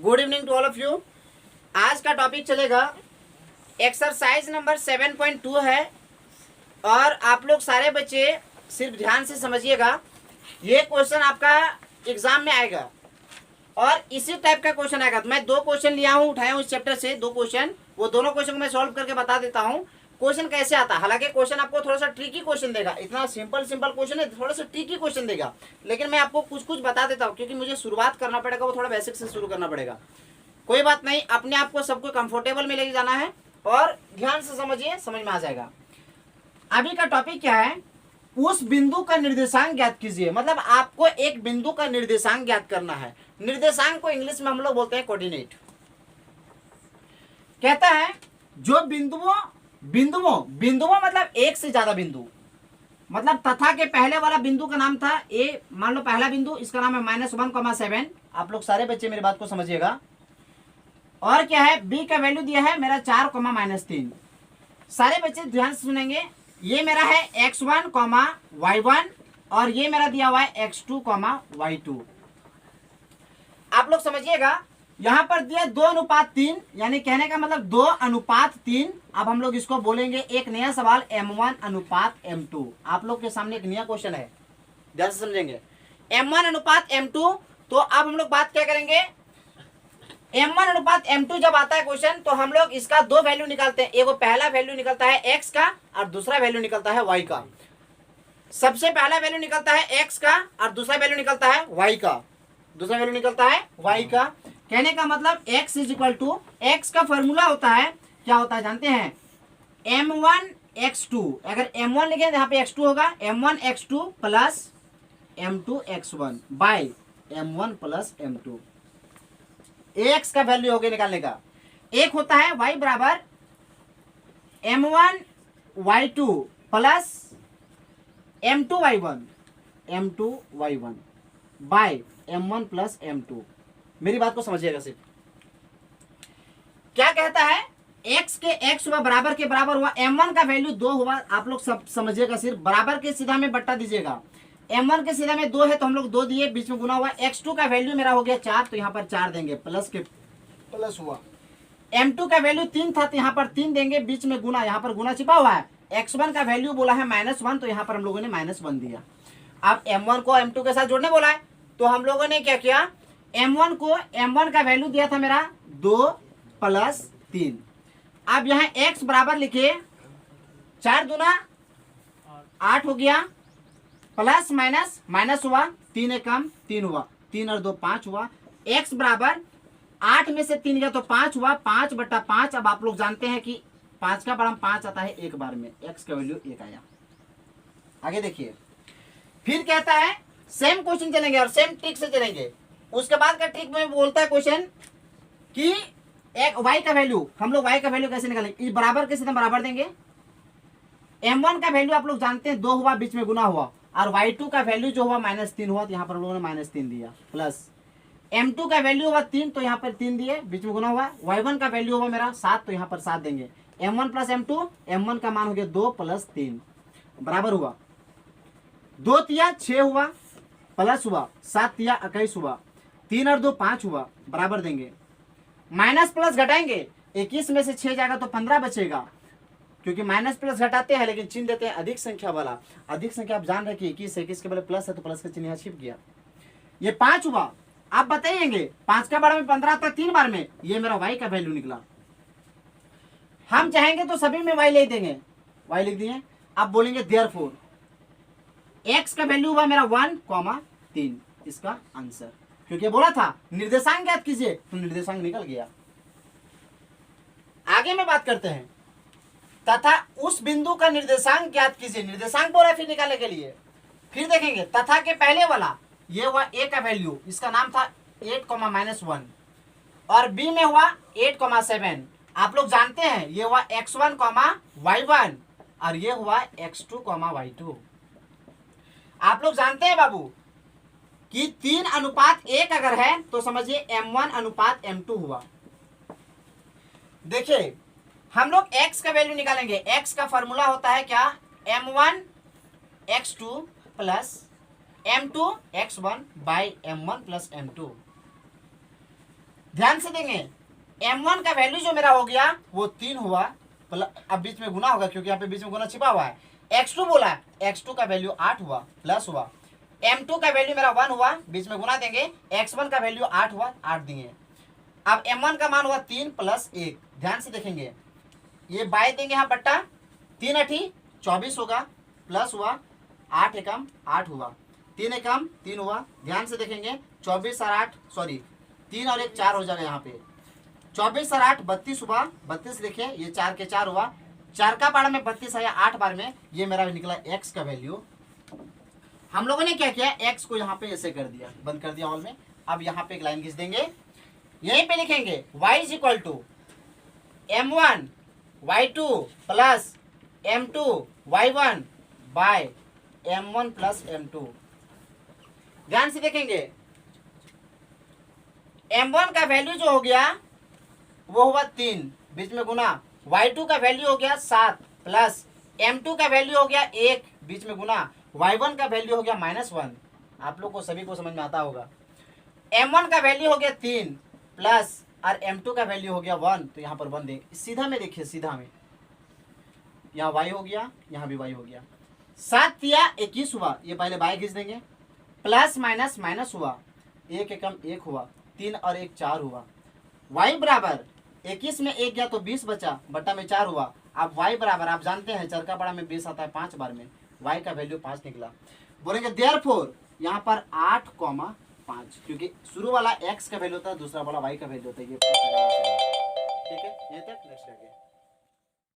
Good evening to all of you. आज का topic चलेगा एक्सरसाइज नंबर 7.2 है और आप लोग सारे बच्चे सिर्फ ध्यान से समझिएगा। ये क्वेश्चन आपका एग्जाम में आएगा और इसी टाइप का क्वेश्चन आएगा। तो मैं दो क्वेश्चन लिया हूँ, उठाया हूँ इस चैप्टर से दो क्वेश्चन, वो दोनों क्वेश्चन को मैं सॉल्व करके बता देता हूँ क्वेश्चन कैसे आता है। हालांकि क्वेश्चन आपको थोड़ा सा ट्रिकी क्वेश्चन देगा, इतना सिंपल क्वेश्चन है, थोड़ा सा ट्रिकी क्वेश्चन देगा, लेकिन मैं आपको कुछ बता देता हूँ क्योंकि मुझे शुरुआत करना पड़ेगा, वो थोड़ा बेसिक से शुरू करना पड़ेगा। कोई बात नहीं, अपने आप को सबको कंफर्टेबल में लेके जाना है और ध्यान से समझिए, समझ में आ जाएगा। अभी का टॉपिक क्या है, उस बिंदु का निर्देशांक ज्ञात कीजिए। मतलब आपको एक बिंदु का निर्देशांक ज्ञात करना है। निर्देशांक को इंग्लिश में हम लोग बोलते हैं कोऑर्डिनेट। कहता है जो बिंदुओं मतलब एक से ज्यादा बिंदु, मतलब तथा के पहले वाला बिंदु का नाम था ए, मान लो पहला बिंदु, इसका नाम है -1,7। आप लोग सारे बच्चे मेरी बात को समझिएगा। और क्या है, बी का वैल्यू दिया है मेरा 4, -3। सारे बच्चे ध्यान से सुनेंगे। ये मेरा है x1, y1 और ये मेरा दिया हुआ है x2, y2। आप लोग समझिएगा, यहां पर दिया 2:3, यानी कहने का मतलब 2:3। अब हम लोग इसको बोलेंगे एक नया सवाल m1:m2। आप लोग के सामने एक नया क्वेश्चन है, ध्यान से समझेंगे। m1:m2। तो अब हम लोग बात क्या करेंगे, m1:m2 जब आता है क्वेश्चन तो हम लोग इसका दो वैल्यू निकालते हैं। एक पहला वैल्यू निकलता है x का और दूसरा वैल्यू निकलता है y का। सबसे पहला वैल्यू निकलता है x का और दूसरा वैल्यू निकलता है y का। दूसरा वैल्यू निकलता है y का। कहने का मतलब x = x का फॉर्मूला होता है, क्या होता है जानते हैं, m1x2। अगर m1 लिखे यहाँ पे x2 होगा, m1x2 plus m2x1 by m1 plus m2। x का वैल्यू हो गया निकालने का। एक होता है y बराबर m1y2 plus m2y1 bye m1 plus m2। मेरी बात को समझिएगा सिर्फ। क्या कहता है, x के x हुआ बराबर के बराबर हुआ, m1 का वैल्यू 2 हुआ। आप लोग सब समझिएगा, सिर्फ बराबर के सीधा में बट्टा दीजिएगा। m1 के सीधा में 2 है तो हम लोग 2 दिए, बीच में गुना हुआ। x2 का वैल्यू मेरा हो गया 4 तो यहाँ पर 4 देंगे, प्लस के प्लस हुआ। m2 का वैल्यू 3 था तो यहाँ पर 3 देंगे, बीच में गुना, यहाँ पर गुना छिपा हुआ है। x1 का वैल्यू बोला है -1 तो यहाँ पर हम लोगों ने -1 दिया। अब m1 को m2 के साथ जोड़ने बोला है तो हम लोगों ने क्या किया, m1 का वैल्यू दिया था मेरा 2 + 3। अब यहाँ x बराबर लिखे 4 दूना 8 हो गया, प्लस माइनस हुआ, 3 एक कम 3 हुआ, 3 और 2 5 हुआ। x बराबर 8 में से 3 गया तो 5 हुआ, 5/5। अब आप लोग जानते हैं कि 5 का बड़ा 5 आता है एक बार में, x का वैल्यू 1 आया। आगे देखिए, फिर कहता है सेम क्वेश्चन चलेंगे और सेम ट्रिक से चलेंगे। उसके बाद का ट्रिक में बोलता है क्वेश्चन कि एक y का वैल्यू, हम लोग y का वैल्यू कैसे निकालेंगे, इस बराबर के सीधे बराबर देंगे। m1 का वैल्यू आप लोग जानते हैं 2 हुआ, बीच में गुना हुआ, और y2 का वैल्यू जो हुआ -3 हुआ तो यहाँ पर हम लोगों ने -3 दिया, प्लस m2 का वैल्यू हुआ 3 तो यहाँ पर 3 दिए, बीच में गुना हुआ। y1 का वैल्यू हुआ मेरा 7 तो यहाँ पर 7 देंगे। m1 प्लस m2, m1 का मान हो गया 2 + 3 बराबर हुआ 2 तिया 6 हुआ, प्लस हुआ 7 तिया 21 हुआ, 3 और 2 5 हुआ, बराबर देंगे। माइनस प्लस घटाएंगे, 21 में से 6 जाएगा तो 15 बचेगा, क्योंकि माइनस प्लस घटाते हैं लेकिन चिन्ह देते हैं अधिक संख्या वाला। अधिक संख्या आप जान रहे कि 21 के पहले प्लस है तो प्लस का चिन्ह यहाँ छिप गया। ये 5 हुआ। आप बताइएंगे 5 का बड़ा में 15 आता 3 बार में, ये मेरा y का वैल्यू निकला। हम चाहेंगे तो सभी में y ले देंगे, y लिख दिए। आप बोलेंगे देयरफॉर x का वैल्यू हुआ मेरा 1,3, इसका आंसर, क्योंकि बोला था निर्देशांक ज्ञात कीजिए तो निर्देशांक निकल गया। आगे में बात करते हैं, तथा उस बिंदु का निर्देशांक ज्ञात कीजिए। निर्देशांक बोला फिर निकालने के लिए। फिर देखेंगे तथा के पहले वाला, ये हुआ a का वैल्यू, इसका नाम था 8, -1 और b में हुआ 8,7। आप लोग जानते हैं ये हुआ x1, y1 और ये हुआ x2, y2। आप लोग जानते हैं बाबू कि 3:1 अगर है तो समझिए m1:m2 हुआ। देखिए हम लोग x का वैल्यू निकालेंगे। x का फॉर्मूला होता है क्या, m1x2 plus m2x1 by m1 plus m2। ध्यान से देंगे, m1 का वैल्यू जो मेरा हो गया वो 3 हुआ, अब बीच में गुना होगा क्योंकि यहाँ पे बीच में गुना छिपा हुआ है। x2 बोला, x2 का वैल्यू 8 हुआ, प्लस हुआ। m2 का वैल्यू मेरा 1 हुआ, बीच में गुना देंगे, x1 का वैल्यू 8 हुआ, 8 दिए। अब m1 का मान हुआ 3 प्लस 1। ध्यान से देखेंगे, ये बाय देंगे यहाँ बट्टा, 3 8 24 होगा, प्लस हुआ 8 एकम 8 हुआ, 3 एकम 3 हुआ। ध्यान से देखेंगे, 24 और 8 सॉरी 3 और 1 4 हो जाएगा यहाँ पे, 24 और 8 32 हुआ, 32 लिखे, ये 4 के 4 हुआ, 4 का पारा में 32 आया, 8 बार में ये मेरा निकला x का वैल्यू। हम लोगों ने क्या किया, x को यहाँ पे ऐसे कर दिया, बंद कर दिया हॉल में। अब यहाँ पे एक लाइन खींच देंगे, यहीं पे लिखेंगे y is equal to m1 y2 plus m2 y1 by m1 plus m2। ध्यान से देखेंगे, m1 का वैल्यू जो हो गया वो हुआ 3, बीच में गुना, y2 का वैल्यू हो गया 7 प्लस m2 का वैल्यू हो गया 1, बीच में गुना, y1 का वैल्यू हो गया -1। आप लोग को सभी को समझ में आता होगा। m1 का वैल्यू हो गया 3 प्लस और m2 का वैल्यू हो गया 1, तो यहाँ पर 1 देंगे। सीधा में देखिए, सीधा में यहाँ y हो गया, यहाँ भी y हो गया, 7 या 21 हुआ, ये पहले y खींच देंगे, प्लस माइनस माइनस हुआ, 1 एकम 1 हुआ, 3 और 1 4 हुआ, y बराबर 21 में 1 गया तो 20 बचा, बट्टा में 4 हुआ। अब y बराबर आप जानते हैं चरका पड़ा में 20 आता है 5 बार में, y का वैल्यू 5 निकला। बोलेंगे देयरफॉर यहाँ पर 8,5, क्योंकि शुरू वाला x का वैल्यू होता है, दूसरा वाला y का वैल्यू होता है। ये ठीक है, यहीं तक, नेक्स्ट आगे।